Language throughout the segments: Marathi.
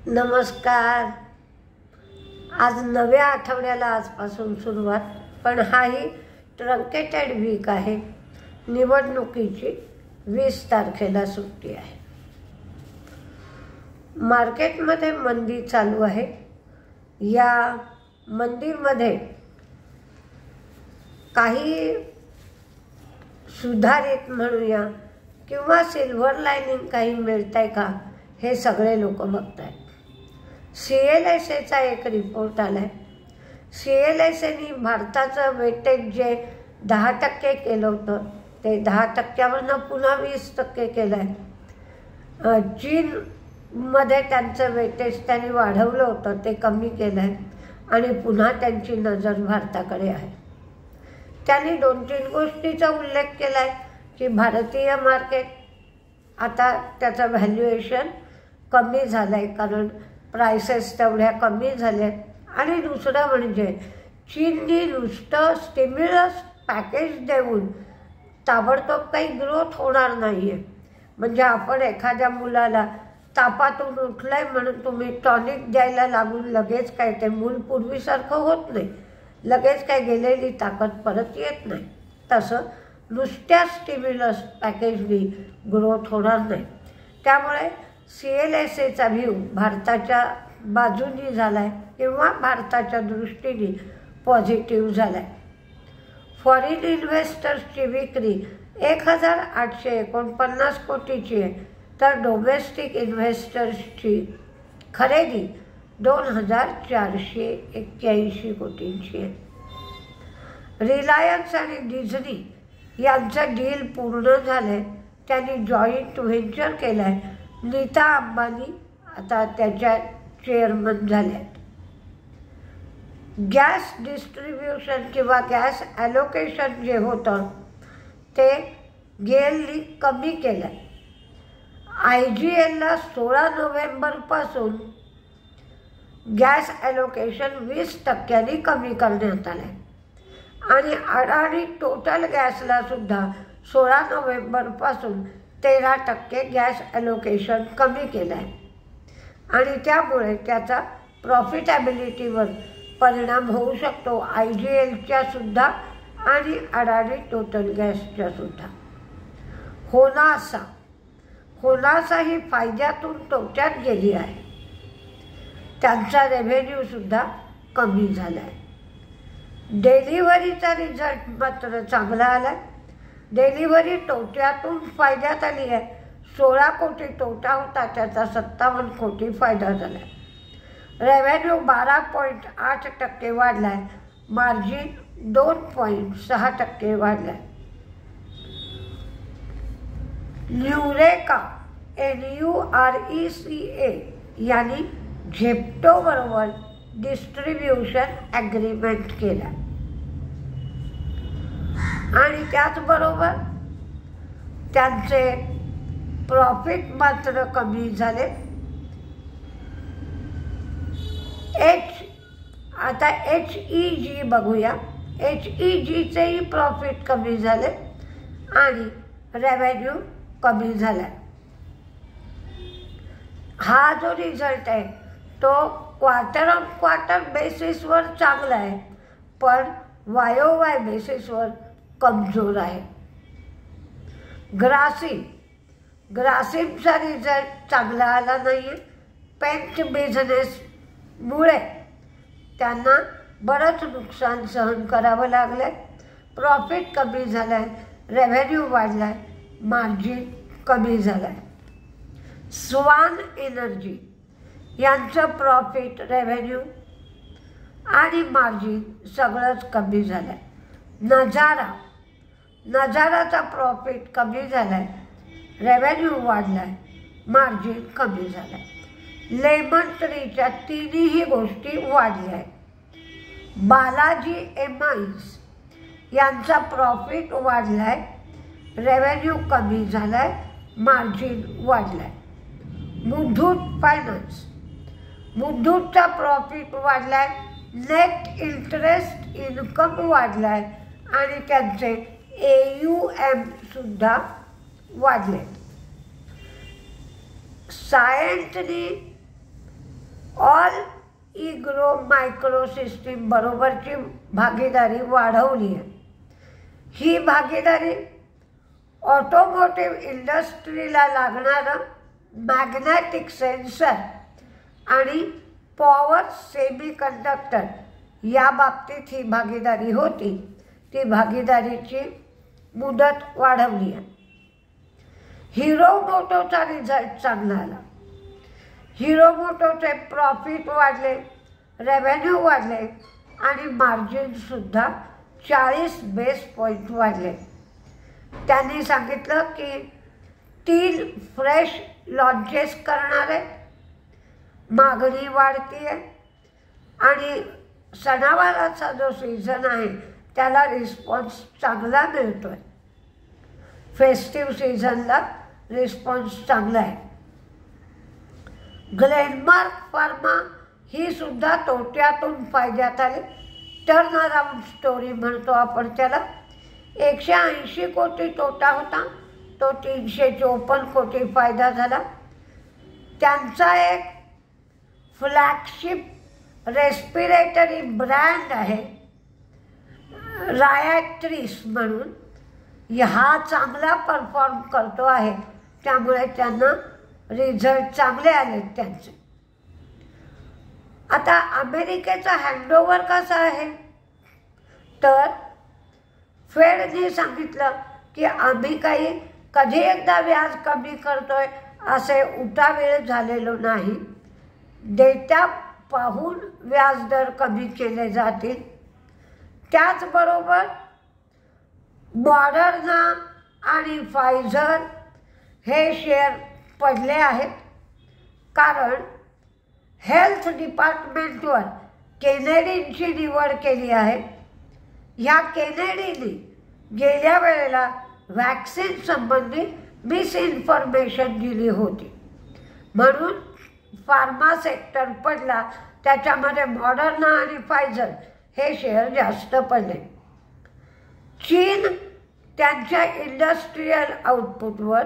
नमस्कार. आज नव्या आठवड्याला आजपासून सुरुवात, पण हाही ट्रंकेटेड वीक आहे. निवडणुकीची 20 तारखेला सुट्टी आहे. मार्केटमध्ये मंदी चालू आहे. या मंदीमध्ये काही सुधारित म्हणूया किंवा सिल्व्हर लायनिंग काही मिळतंय का, हे सगळे लोक बघत आहेत. CLSAचा एक रिपोर्ट आला आहे. CLSAने भारताचं वेटेज जे 10% केलं होतं ते 10%वरनं पुन्हा 20% केलं आहे. चीनमध्ये त्यांचं वेटेज त्यांनी वाढवलं होतं, ते कमी केलं आहे आणि पुन्हा त्यांची नजर भारताकडे आहे. त्यांनी 2-3 गोष्टीचा उल्लेख केला आहे की भारतीय मार्केट आता त्याचं व्हॅल्युएशन कमी झालं आहे कारण प्राइसेस तेवढ्या कमी झाल्या आहेत. आणि दुसरं म्हणजे चीनने नुसतं स्टिम्युलस पॅकेज देऊन ताबडतोब काही ग्रोथ होणार नाही आहे. म्हणजे आपण एखाद्या मुलाला तापातून उठलं आहे म्हणून तुम्ही टॉनिक द्यायला लागून लगेच काय ते मूल पूर्वीसारखं होत नाही, लगेच काय गेलेली ताकद परत येत नाही. तसं नुसत्या स्टिम्युलस पॅकेजनी ग्रोथ होणार नाही. त्यामुळे CLSAचा व्ह्यू भारताच्या बाजूनी झाला आहे किंवा भारताच्या दृष्टीने पॉझिटिव्ह झाला आहे. फॉरेन इन्व्हेस्टर्सची विक्री 1849 कोटीची आहे, तर डोमेस्टिक इन्व्हेस्टर्सची खरेदी 2481 कोटींची आहे. रिलायन्स आणि डिझनी यांचं डील पूर्ण झालं आहे. त्यांनी जॉईंट व्हेंचर केलं आहे. नीता अंबानी आता त्याच्या चेअरमन झाल्या आहेत. गॅस डिस्ट्रीब्युशन किंवा गॅस ॲलोकेशन जे होतं ते गेलनी कमी केलं आहे. IGLला 16 नोव्हेंबरपासून गॅस ॲलोकेशन 20% कमी करण्यात आलं आहे. आणि अडाणी टोटल गॅसला सुद्धा 16 नोव्हेंबरपासून 13% गॅस ॲलोकेशन कमी केलं आहे. आणि त्यामुळे त्याचा प्रॉफिटॅबिलिटीवर परिणाम होऊ शकतो, IGLच्या सुद्धा आणि अडाणी टोटल गॅसच्या सुद्धा. होनासा ही फायद्यातून तोट्यात गेली आहे. त्यांचा रेव्हेन्यूसुद्धा कमी झाला आहे. डिलिव्हरीचा रिझल्ट मात्र चांगला आला आहे. डिलिव्हरी तोट्यातून फायद्यात आली आहे. 16 कोटी तोटा होता, त्याचा 57 कोटी फायदा झाला आहे. रेव्हेन्यू 12.8% वाढला आहे. मार्जिन 2.6% वाढला आहे. न्यूरेका NURECA यांनी झेप्टोबरोबर डिस्ट्रीब्युशन ॲग्रीमेंट केला आणि त्याचबरोबर त्यांचे प्रॉफिट मात्र कमी झाले. आता HEG बघूया. HEGचेही प्रॉफिट कमी झाले आणि रेव्हेन्यू कमी झाला. हा जो रिझल्ट आहे तो क्वार्टर ऑन क्वार्टर बेसिसवर चांगला आहे, पण YOY बेसिसवर कमजोर आहे. ग्रासिमचा रिझल्ट चांगला आला नाही आहे. पेंट बिझनेसमुळे त्यांना बरंच नुकसान सहन करावं लागलं आहे. प्रॉफिट कमी झालं आहे, रेव्हेन्यू वाढला आहे, मार्जिन कमी झालं आहे. स्वान एनर्जी यांचं प्रॉफिट, रेव्हेन्यू आणि मार्जिन सगळंच कमी झालं आहे. नजाराचा प्रॉफिट कमी झाला आहे, रेव्हेन्यू वाढला आहे, मार्जिन कमी झालं आहे. लेमन ट्रीच्या तिन्ही गोष्टी वाढल्या आहेत. बालाजी एमाइन्स यांचा प्रॉफिट वाढला आहे, रेव्हेन्यू कमी झाला आहे, मार्जिन वाढला आहे. मुथूटचा प्रॉफिट वाढला आहे, नेट इंटरेस्ट इन्कम वाढला आहे आणि त्यांचे AUM सुद्धा वाढले. सायंटनी ऑल इग्रो मायक्रो सिस्टीम बरोबरची भागीदारी वाढवली आहे. ही भागीदारी ऑटोमोटिव्ह इंडस्ट्रीला लागणारं मॅग्नेटिक सेन्सर आणि पॉवर सेमीकंडक्टर या बाबतीत ही भागीदारी होती. ती भागीदारीची मुदत वाढवली आहे. हिरो मोटोचा रिझल्ट चांगला आला. हिरो मोटोचे प्रॉफिट वाढले, रेव्हेन्यू वाढले आणि मार्जिनसुद्धा 40 बेस पॉईंट वाढले. त्यांनी सांगितलं की 3 फ्रेश लॉन्चेस करणार आहे. मागणी वाढती आहे आणि सणावाराचा जो सीझन आहे त्याला रिस्पॉन्स चांगला मिळतो आहे. फेस्टिव्ह सीझनला रिस्पॉन्स चांगला आहे. ग्लेनमार्क फार्मा ही सुद्धा तोट्यातून फायद्यात आली. टर्न अराउंड स्टोरी म्हणतो आपण त्याला. 180 कोटी तोटा होता, तो 354 कोटी फायदा झाला. त्यांचा एक फ्लॅगशिप रेस्पिरेटरी ब्रँड आहे रायट्रिस म्हणून. हा चांगला परफॉर्म करतो आहे, त्यामुळे त्यांना रिझल्ट चांगले आले त्यांचे. आता अमेरिकेचा हँडओव्हर कसा आहे तर फेडने सांगितलं की आम्ही काही कधी एकदा व्याज कमी करतोय असे उतावीळ झालेलो नाही. डेटा पाहून व्याजदर कमी केले जातील. त्याचबरोबर मॉडर्ना आणि फायझर हे शेअर पडले आहेत कारण हेल्थ डिपार्टमेंटवर केनेडींची निवड केली आहे. ह्या केनेडीने गेल्या वेळेला वॅक्सिन संबंधी मिसइन्फॉर्मेशन दिली होती म्हणून फार्मा सेक्टर पडला. त्याच्यामध्ये मॉडर्ना आणि फायझर हे शेअर जास्त पडले. चीन त्यांच्या इंडस्ट्रीयल आउटपुटवर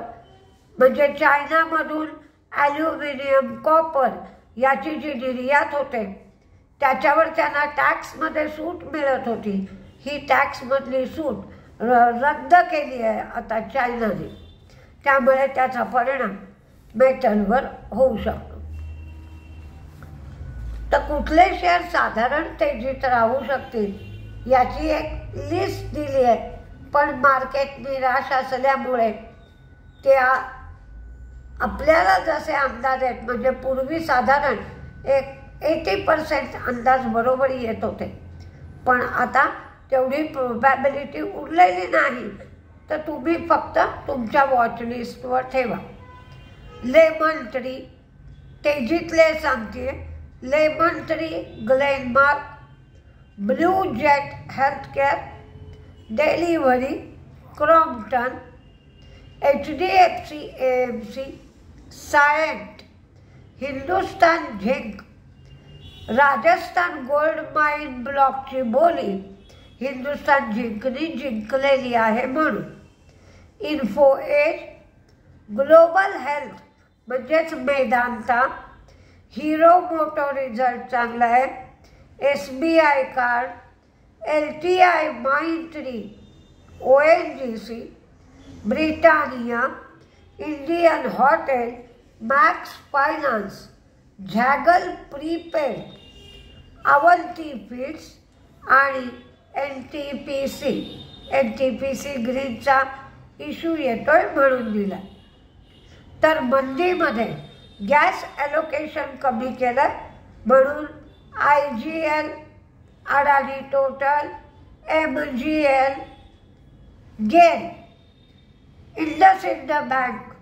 म्हणजे चायनामधून ॲल्युमिनियम, कॉपर याची जी निर्यात होते त्याच्यावर त्यांना टॅक्समध्ये सूट मिळत होती. ही टॅक्समधली सूट रद्द केली आहे आता चायनाने. त्यामुळे त्याचा परिणाम मेटलवर होऊ शकतो. तर कुठले शेअर साधारण तेजीत राहू शकतील याची एक लिस्ट दिली आहे. पण मार्केट निराश असल्यामुळे त्या आपल्याला जसे अंदाज आहेत म्हणजे पूर्वी साधारण एक 80% अंदाज बरोबर येत होते, पण आता तेवढी प्रोबॅबिलिटी उरलेली नाही. तर तुम्ही फक्त तुमच्या वॉचलिस्टवर ठेवा. लेमन ट्री तेजीतले सांगते. Lemon Tree, Glenmark, Blue Jet Healthcare, Delhivery, Crompton, HDFC AMC, Cyient, Hindustan Zinc, Rajasthan gold mine ब्लॉकची बोली हिंदुस्तान झिंकनी जिंकलेली आहे म्हणून. इन्फो एज, ग्लोबल हेल्थ म्हणजेच मेदांता, हिरो मोटो रिझल्ट चांगला आहे. SBI card, LTI Mindtree, ONGC, Britannia, Indian Hotel, Max Finance, Zaggle Prepaid, Avanti Feeds आणि NTPC. NTPC ग्रीनचा इश्यू येतोय म्हणून दिला. तर मंदीमध्ये गॅस ॲलोकेशन कमी केलं म्हणून IGL, अडानी Total, MGL, GAIL, IndusInd Bank,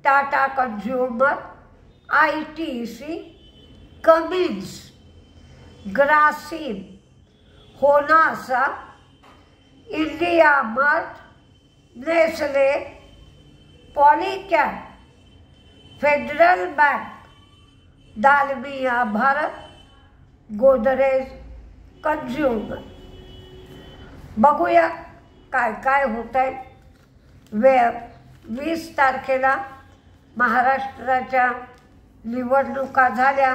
Tata Consumer, ITC, Cummins, Grasim, Honasa, India Mart, Nestle, Polycab, Federal Bank, Dalmia Bharat, Godrej Consumer. बघूया काय काय होत आहे. 20 तारखेला महाराष्ट्राच्या निवडणुका झाल्या.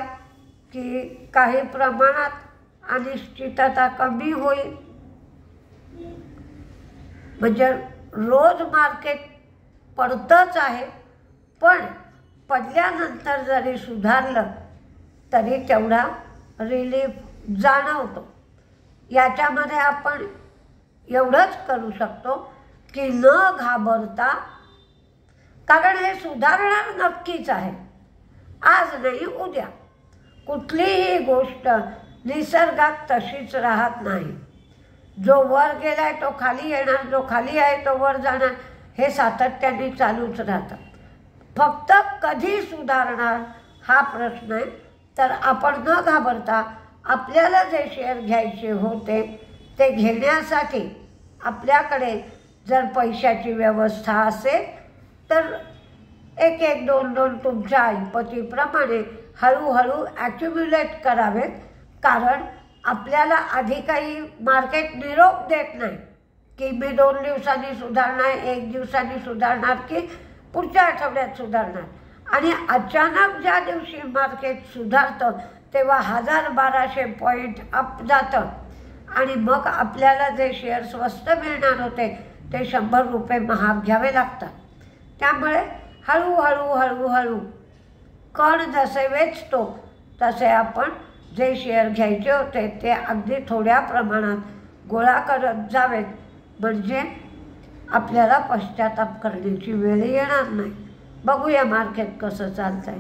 की काही प्रमाणात अनिश्चितता कमी होईल. म्हणजे रोज मार्केट पडतंच आहे, पण पडल्यानंतर जरी सुधारलं तरी तेवढा रिलीफ जाणवतो. याच्यामध्ये आपण एवढंच करू शकतो की न घाबरता, कारण हे सुधारणार नक्कीच आहे, आज नाही उद्या. कुठलीही गोष्ट निसर्गात तशीच राहत नाही. जो वर गेलाय तो खाली येणार, जो खाली आहे तो वर जाणार, हे सातत्याने चालूच राहतं. फक्त कधी सुधारणार हा प्रश्न आहे. तर आपण न घाबरता आपल्याला जे शेअर घ्यायचे होते ते घेण्यासाठी आपल्याकडे जर पैशाची व्यवस्था असेल तर एक एक दोन दोन तुमच्या ऐपतीप्रमाणे हळूहळू ॲक्युम्युलेट करावेत. कारण आपल्याला आधी काही मार्केट निरोप देत नाही की मी 2 दिवसांनी सुधारणार, 1 दिवसांनी सुधारणार की पुढच्या आठवड्यात सुधारणार. आणि अचानक ज्या दिवशी मार्केट सुधारतं तेव्हा 1000-1200 पॉईंट अप जातं आणि मग आपल्याला जे शेअर स्वस्त मिळणार होते ते 100 रुपये महाग घ्यावे लागतात. त्यामुळे हळूहळू हळूहळू कण जसे वेचतो तसे आपण जे शेअर घ्यायचे होते ते अगदी थोड्या प्रमाणात गोळा करत जावेत, म्हणजे आपल्याला पश्चाताप करण्याची वेळ येणार नाही. बघूया मार्केट कसं चालतंय.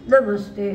नमस्ते.